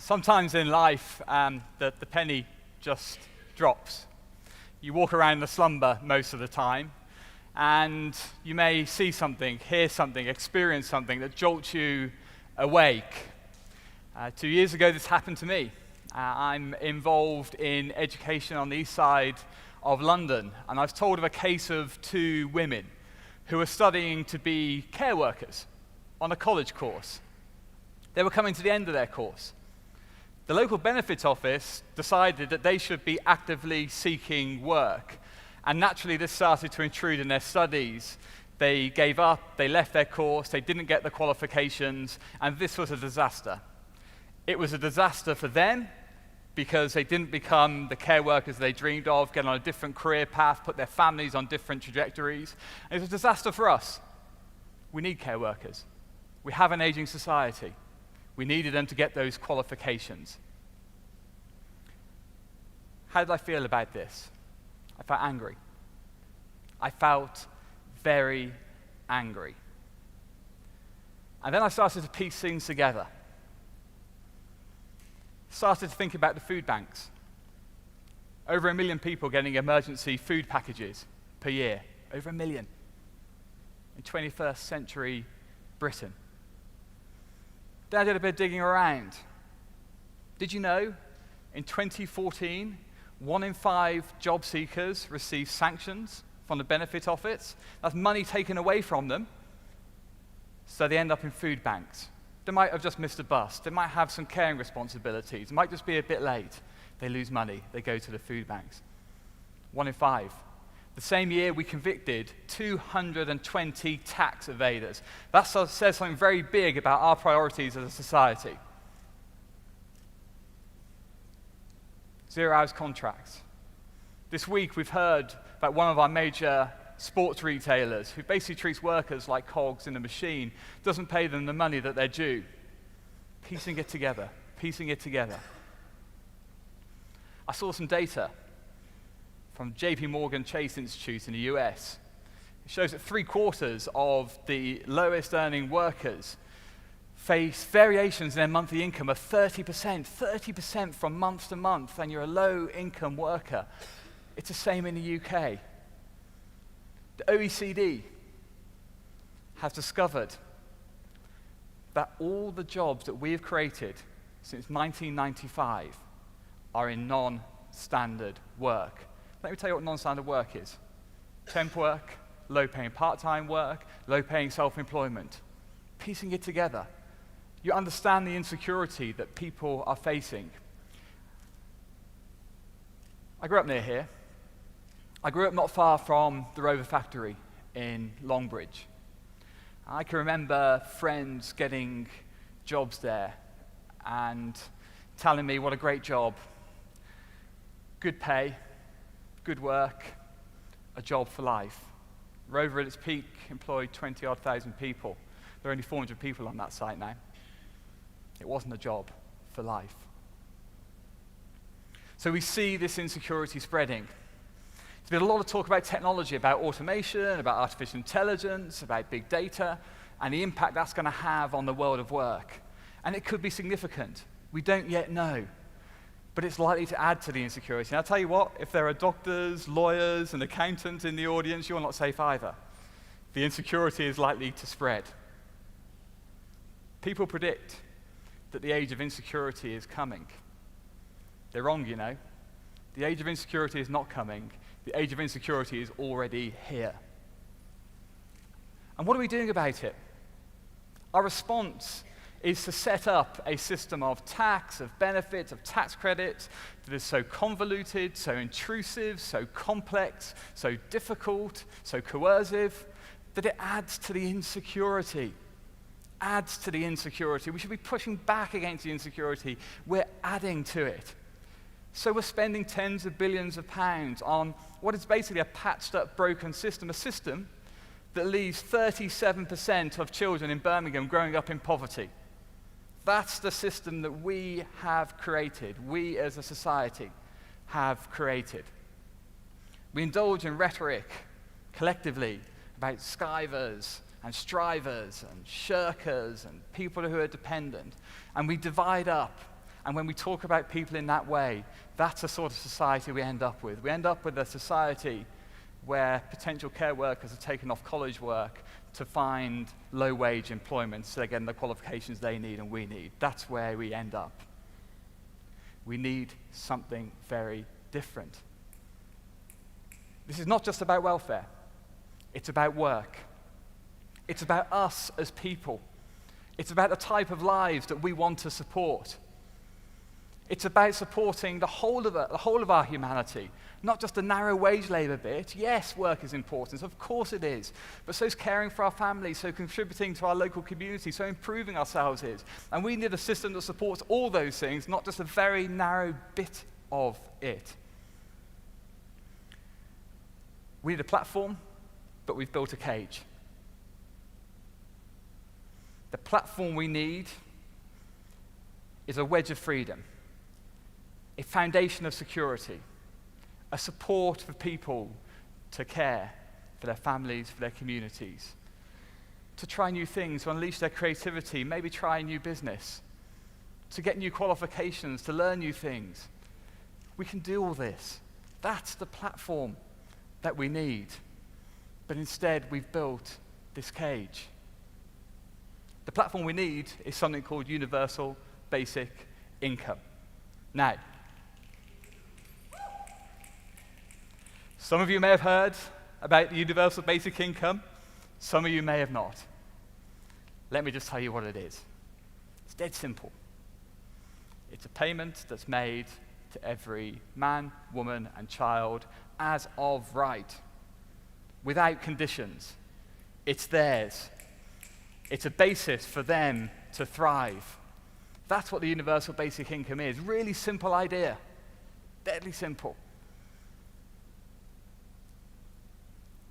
Sometimes in life, the penny just drops. You walk around the slumber most of the time, and you may see something, hear something, experience something that jolts you awake. 2 years ago, this happened to me. I'm involved in education on the east side of London, and I was told of a case of 2 women who were studying to be care workers on a college course. They were coming to the end of their course. The local benefits office decided that they should be actively seeking work, and naturally this started to intrude in their studies. They gave up, they left their course, they didn't get the qualifications, and this was a disaster. It was a disaster for them because they didn't become the care workers they dreamed of, get on a different career path, put their families on different trajectories. And it was a disaster for us. We need care workers. We have an aging society. We needed them to get those qualifications. How did I feel about this? I felt angry. I felt very angry. And then I started to piece things together. Started to think about the food banks. Over 1 million people getting emergency food packages per year. Over 1 million. In 21st century Britain. Then I did a bit of digging around. Did you know, in 2014, 1 in 5 job seekers received sanctions from the benefit office? That's money taken away from them, so they end up in food banks. They might have just missed a bus. They might have some caring responsibilities. It might just be a bit late. They lose money. They go to the food banks. 1 in 5. The same year, we convicted 220 tax evaders. That says something very big about our priorities as a society. 0-hours contracts. This week, we've heard about one of our major sports retailers who basically treats workers like cogs in a machine, doesn't pay them the money that they're due. Piecing it together. I saw some data from JP Morgan Chase Institute in the US. It shows that 3/4 of the lowest earning workers face variations in their monthly income of 30% from month to month, and you're a low income worker. It's the same in the UK. The OECD has discovered that all the jobs that we have created since 1995 are in non-standard work. Let me tell you what non-standard work is. Temp work, low-paying part-time work, low-paying self-employment. Piecing it together, you understand the insecurity that people are facing. I grew up near here. I grew up not far from the Rover factory in Longbridge. I can remember friends getting jobs there and telling me what a great job. Good pay, good work, a job for life. Rover at its peak employed 20-odd thousand people. There are only 400 people on that site now. It wasn't a job for life. So we see this insecurity spreading. There's been a lot of talk about technology, about automation, about artificial intelligence, about big data, and the impact that's going to have on the world of work. And it could be significant. We don't yet know. But it's likely to add to the insecurity. And I'll tell you what, if there are doctors, lawyers, and accountants in the audience, you're not safe either. The insecurity is likely to spread. People predict that the age of insecurity is coming. They're wrong, you know. The age of insecurity is not coming. The age of insecurity is already here. And what are we doing about it? Our response is to set up a system of tax, of benefits, of tax credits that is so convoluted, so intrusive, so complex, so difficult, so coercive, that it adds to the insecurity. We should be pushing back against the insecurity. We're adding to it. So we're spending tens of billions of pounds on what is basically a patched up, broken system, a system that leaves 37% of children in Birmingham growing up in poverty. That's the system that we have created, we as a society have created. We indulge in rhetoric collectively about skivers and strivers and shirkers and people who are dependent, and we divide up And when we talk about people in that way, that's the sort of society we end up with. We end up with a society where potential care workers are taking off college work to find low-wage employment so they're getting the qualifications they need and we need. That's where we end up. We need something very different. This is not just about welfare. It's about work. It's about us as people. It's about the type of lives that we want to support. It's about supporting the whole of our humanity, not just the narrow wage labor bit. Yes, work is important, of course it is, but so is caring for our families, so contributing to our local community, so improving ourselves is. And we need a system that supports all those things, not just a very narrow bit of it. We need a platform, but we've built a cage. The platform we need is a wedge of freedom, a foundation of security, a support for people to care for their families, for their communities, to try new things, to unleash their creativity, maybe try a new business, to get new qualifications, to learn new things. We can do all this. That's the platform that we need. But instead, we've built this cage. The platform we need is something called universal basic income. Now, some of you may have heard about the universal basic income. Some of you may have not. Let me just tell you what it is. It's dead simple. It's a payment that's made to every man, woman, and child as of right, without conditions. It's theirs. It's a basis for them to thrive. That's what the universal basic income is. Really simple idea. Deadly simple.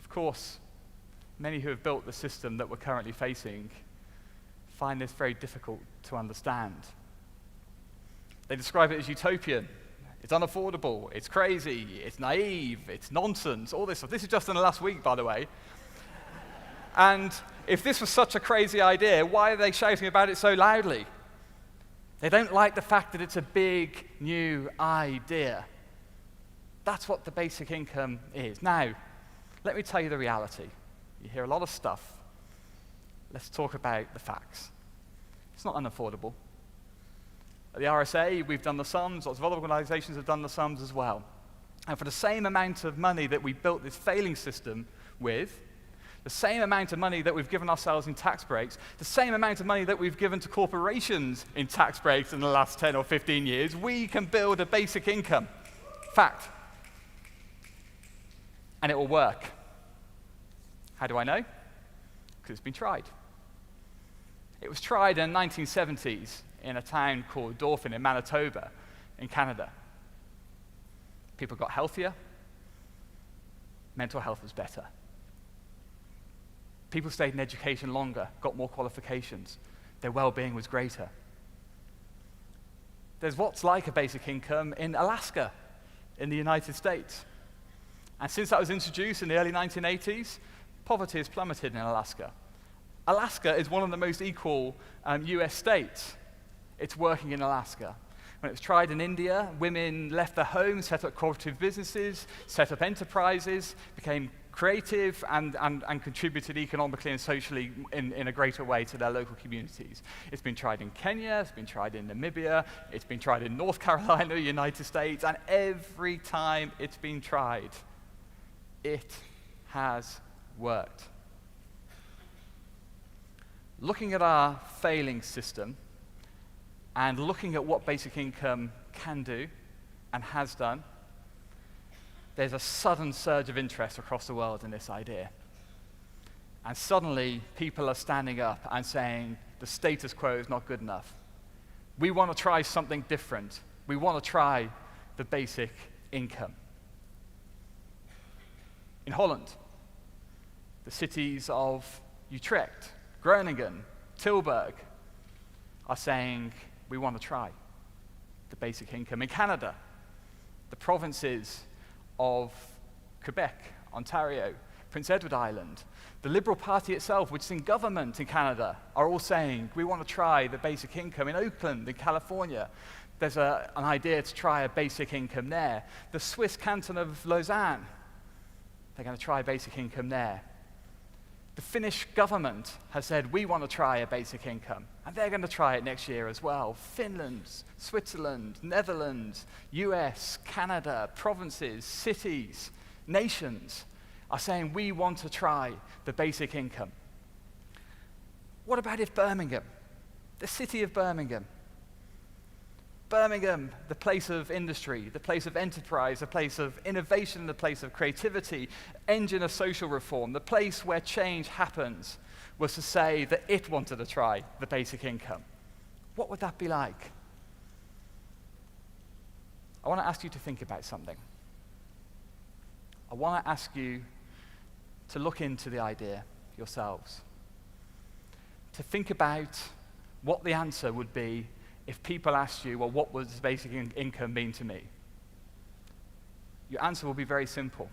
Of course, many who have built the system that we're currently facing find this very difficult to understand. They describe it as utopian. It's unaffordable, it's crazy, it's naive, it's nonsense, all this stuff. This is just in the last week, by the way. And if this was such a crazy idea, why are they shouting about it so loudly? They don't like the fact that it's a big, new idea. That's what the basic income is. Now, let me tell you the reality. You hear a lot of stuff. Let's talk about the facts. It's not unaffordable. At the RSA, we've done the sums. Lots of other organizations have done the sums as well. And for the same amount of money that we built this failing system with, the same amount of money that we've given ourselves in tax breaks, the same amount of money that we've given to corporations in tax breaks in the last 10 or 15 years, we can build a basic income. Fact. And it will work. How do I know? Because it's been tried. It was tried in the 1970s in a town called Dauphin in Manitoba in Canada. People got healthier. Mental health was better. People stayed in education longer, got more qualifications. Their well-being was greater. There's what's like a basic income in Alaska, in the United States. And since that was introduced in the early 1980s, poverty has plummeted in Alaska. Alaska is one of the most equal US states. It's working in Alaska. When it was tried in India, women left their homes, set up cooperative businesses, set up enterprises, became creative, and contributed economically and socially in a greater way to their local communities. It's been tried in Kenya, it's been tried in Namibia, it's been tried in North Carolina, United States, and every time it's been tried, it has worked. Looking at our failing system, and looking at what basic income can do and has done, there's a sudden surge of interest across the world in this idea. And suddenly, people are standing up and saying, the status quo is not good enough. We want to try something different. We want to try the basic income. In Holland, the cities of Utrecht, Groningen, Tilburg are saying, we want to try the basic income. In Canada, the provinces of Quebec, Ontario, Prince Edward Island, the Liberal Party itself, which is in government in Canada, are all saying, we want to try the basic income. In Oakland, in California, there's an idea to try a basic income there. The Swiss canton of Lausanne, they're going to try a basic income there. The Finnish government has said, we want to try a basic income, and they're going to try it next year as well. Finland, Switzerland, Netherlands, US, Canada, provinces, cities, nations are saying, we want to try the basic income. What about if Birmingham, the city of Birmingham, the place of industry, the place of enterprise, the place of innovation, the place of creativity, engine of social reform, the place where change happens, was to say that it wanted to try the basic income? What would that be like? I want to ask you to think about something. I want to ask you to look into the idea yourselves, to think about what the answer would be if people asked you, well, what does basic income mean to me? Your answer will be very simple.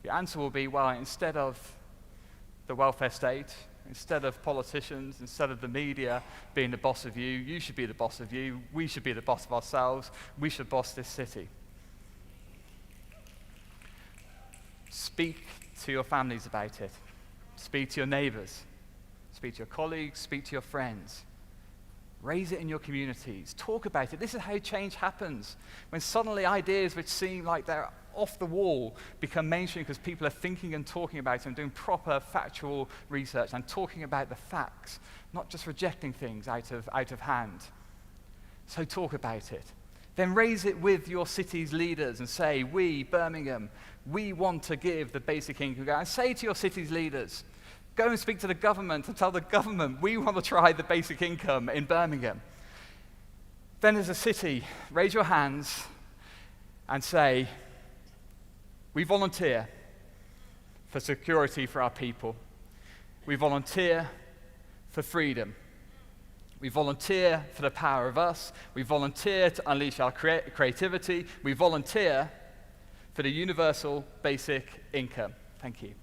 Your answer will be, well, instead of the welfare state, instead of politicians, instead of the media being the boss of you, you should be the boss of you, we should be the boss of ourselves, we should boss this city. Speak to your families about it. Speak to your neighbors. Speak to your colleagues, speak to your friends. Raise it in your communities. Talk about it. This is how change happens. When suddenly ideas which seem like they're off the wall become mainstream because people are thinking and talking about it and doing proper factual research and talking about the facts, not just rejecting things out of hand. So talk about it. Then raise it with your city's leaders and say, we, Birmingham, we want to give the basic income. And say to your city's leaders, go and speak to the government and tell the government, we want to try the basic income in Birmingham. Then as a city, raise your hands and say, we volunteer for security for our people. We volunteer for freedom. We volunteer for the power of us. We volunteer to unleash our creativity. We volunteer for the universal basic income. Thank you.